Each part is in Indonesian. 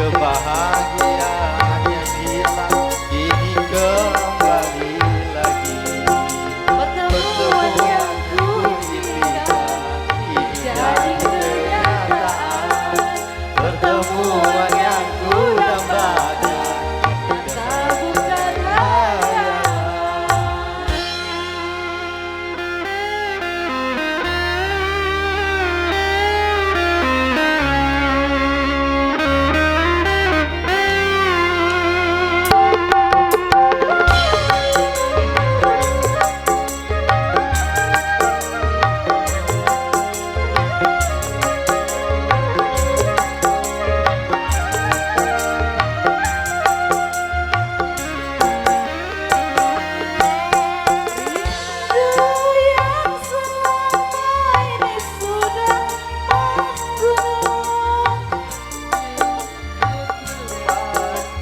kebahagiaan yang hilang kini kembali lagi. Pertemuan yang ku impikan kini jadi kenyataan. Pertemuan yang ku dambakan Tak bukan hayalan.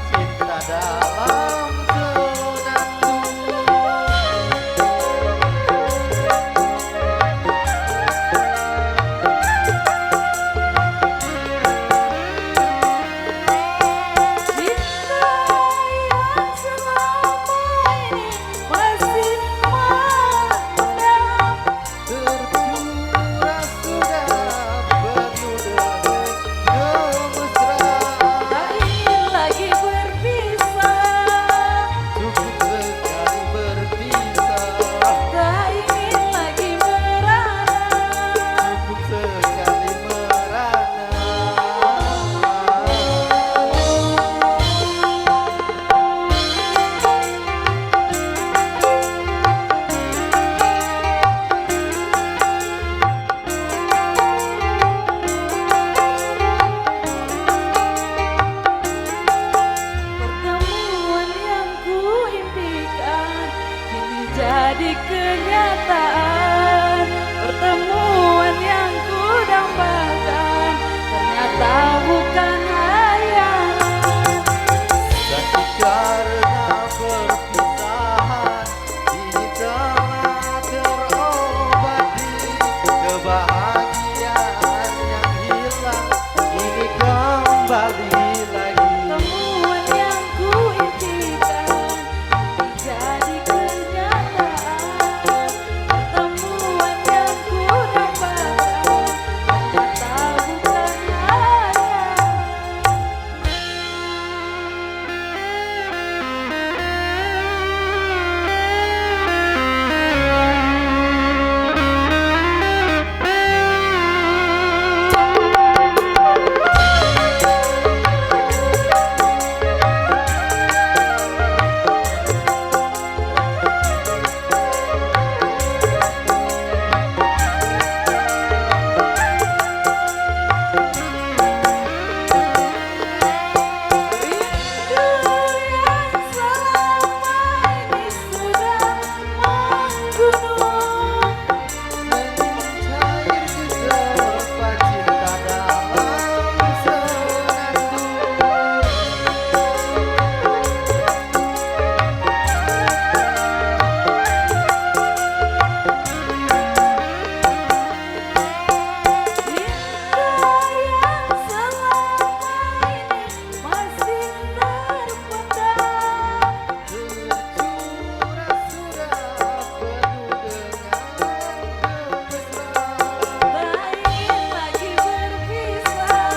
cinta dalam senandung. Cinta yang selama ini masih memendam. Tercurah sudah penuh dengan kemesraan. Tak ingin lagi berpisah. Cukup sekali berpisah. Tak ingin lagi merana. Cukup sekali merana. Pertemuan yang ku impikan kini jadi kenyataan. Pertemuan yang ku dambakan ternyata bukan hayalan. Sakit karena perpisahan kini telah terobati. Kebahagiaan yang hilang kini kembali lagi. Pertemuan yang ku impikan kini jadi kenyataan. Pertemuan yang ku dambakan ternyata bukan hayalan. Yang selama ini sudah menggunung. Mencair serupa cinta dalam senandung. Cinta yang selama ini masih terpendam. Tercurah sudah penuh dengan kemesraan. Tak ingin lagi berpisah.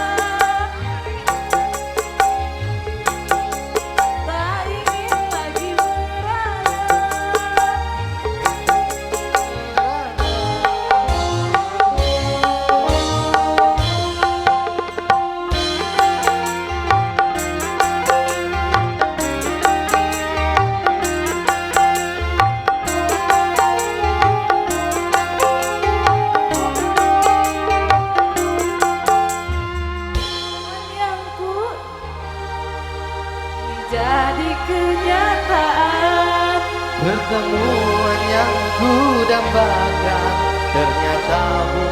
Tak ingin lagi merana. Yang ku jadi kenyataan. Pertemuan yang ku dambakan ternyata bukan